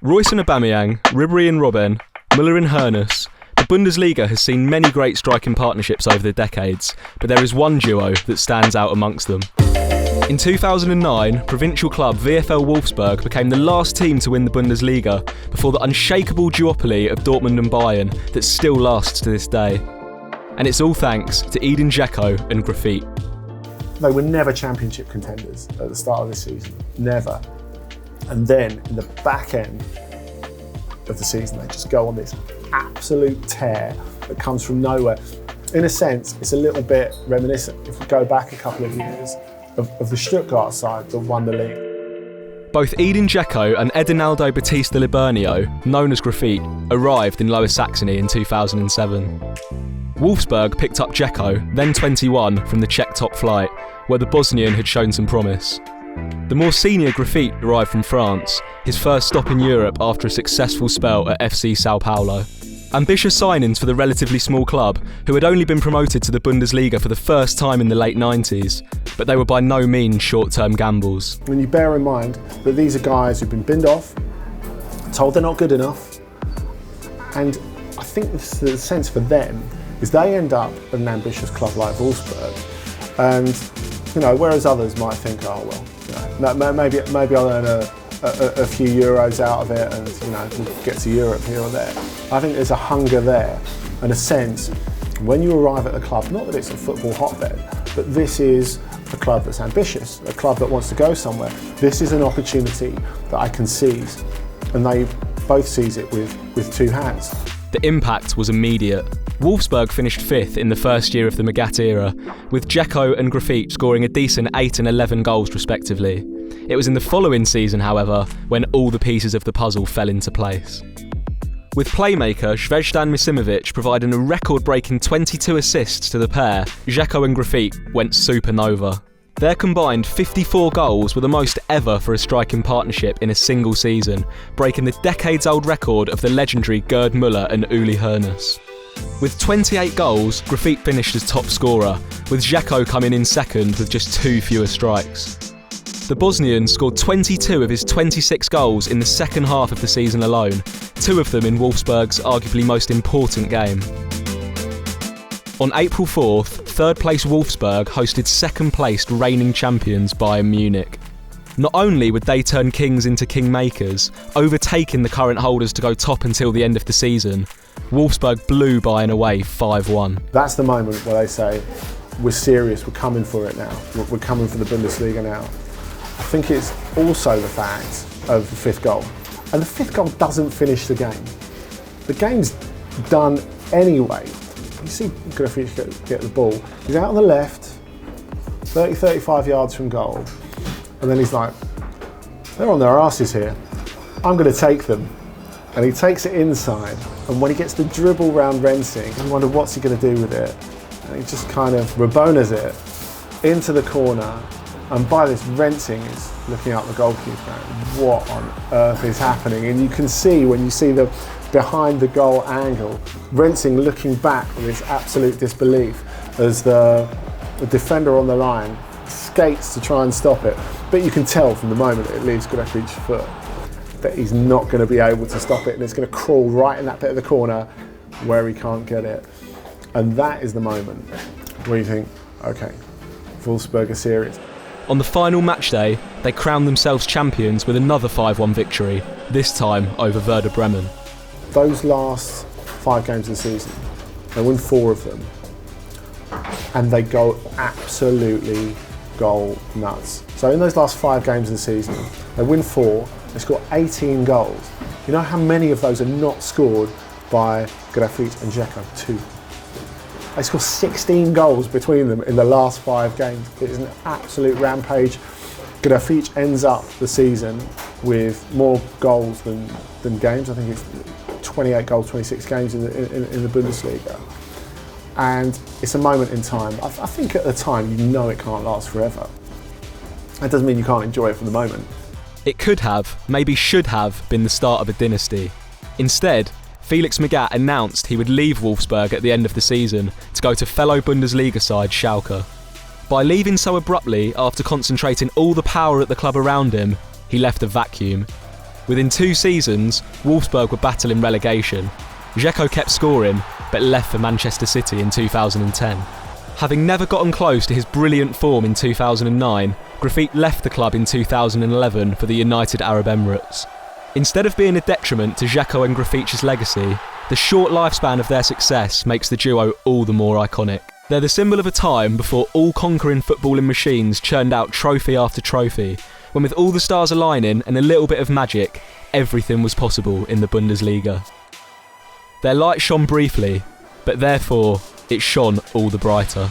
Reus and Aubameyang, Ribery and Robben, Müller and Hoeneß. The Bundesliga has seen many great striking partnerships over the decades, but there is one duo that stands out amongst them. In 2009, provincial club VfL Wolfsburg became the last team to win the Bundesliga before the unshakeable duopoly of Dortmund and Bayern that still lasts to this day. And it's all thanks to Edin Džeko and Grafite. They were never championship contenders at the start of the season, never. And then in the back end of the season, they just go on this absolute tear that comes from nowhere. In a sense, it's a little bit reminiscent, if we go back a couple of years, of the Stuttgart side that won the league. Both Edin Džeko and Edinaldo Batista Libernio, known as Grafite, arrived in Lower Saxony in 2007. Wolfsburg picked up Dzeko, then 21, from the Czech top flight, where the Bosnian had shown some promise. The more senior Grafite arrived from France, his first stop in Europe after a successful spell at FC Sao Paulo. Ambitious signings for the relatively small club, who had only been promoted to the Bundesliga for the first time in the late 90s, but they were by no means short-term gambles. When you bear in mind that these are guys who've been binned off, told they're not good enough, and I think the sense for them is they end up at an ambitious club like Wolfsburg, and whereas others might think, oh well, maybe I'll earn a few euros out of it, and we'll get to Europe here or there. I think there's a hunger there and a sense when you arrive at the club, not that it's a football hotbed, but this is a club that's ambitious, a club that wants to go somewhere. This is an opportunity that I can seize, and they both seize it with two hands. The impact was immediate. Wolfsburg finished 5th in the first year of the Magath era, with Dzeko and Grafite scoring a decent 8 and 11 goals respectively. It was in the following season, however, when all the pieces of the puzzle fell into place. With playmaker Zvezdan Misimovic providing a record-breaking 22 assists to the pair, Dzeko and Grafite went supernova. Their combined 54 goals were the most ever for a striking partnership in a single season, breaking the decades-old record of the legendary Gerd Müller and Uli Hoeneß. With 28 goals, Grafite finished as top scorer, with Dzeko coming in second with just 2 fewer strikes. The Bosnian scored 22 of his 26 goals in the second half of the season alone, 2 of them in Wolfsburg's arguably most important game. On April 4th, third-place Wolfsburg hosted second-placed reigning champions Bayern Munich. Not only would they turn kings into kingmakers, overtaking the current holders to go top until the end of the season, Wolfsburg blew Bayern away 5-1. That's the moment where they say, we're serious, we're coming for it now, we're coming for the Bundesliga now. I think it's also the fact of the 5th goal. And the 5th goal doesn't finish the game. The game's done anyway. You see Grafite get the ball. He's out on the left, 30-35 yards from goal. And then he's like, they're on their asses here. I'm going to take them. And he takes it inside. And when he gets the dribble round Rensing, I wonder what's he going to do with it. And he just kind of Rabonas it into the corner. And by this, Rensing is looking out the goalkeeper and what on earth is happening? And you can see, when you see the behind the goal angle, Rensing looking back with this absolute disbelief as the defender on the line skates to try and stop it. But you can tell from the moment it leaves Grafite's foot that he's not going to be able to stop it, and it's going to crawl right in that bit of the corner where he can't get it. And that is the moment where you think, okay, Wolfsburg are serious. On the final match day, they crowned themselves champions with another 5-1 victory, this time over Werder Bremen. Those last 5 games of the season, they win 4 of them, and they go absolutely goal nuts. So in those last 5 games of the season, they win 4, they score 18 goals. You know how many of those are not scored by Grafite and Dzeko? 2. They score 16 goals between them in the last 5 games. It is an absolute rampage. Grafite ends up the season with more goals than games. I think it's 28 goals, 26 games in the Bundesliga. And it's a moment in time. I think at the time you know it can't last forever. That doesn't mean you can't enjoy it for the moment. It could have, maybe should have, been the start of a dynasty. Instead, Felix Magath announced he would leave Wolfsburg at the end of the season to go to fellow Bundesliga side Schalke. By leaving so abruptly after concentrating all the power at the club around him, he left a vacuum. Within 2 seasons, Wolfsburg were battling relegation. Dzeko kept scoring, but left for Manchester City in 2010. Having never gotten close to his brilliant form in 2009, Grafite left the club in 2011 for the United Arab Emirates. Instead of being a detriment to Dzeko and Grafite's legacy, the short lifespan of their success makes the duo all the more iconic. They're the symbol of a time before all-conquering footballing machines churned out trophy after trophy, when with all the stars aligning and a little bit of magic, everything was possible in the Bundesliga. Their light shone briefly, but therefore it shone all the brighter.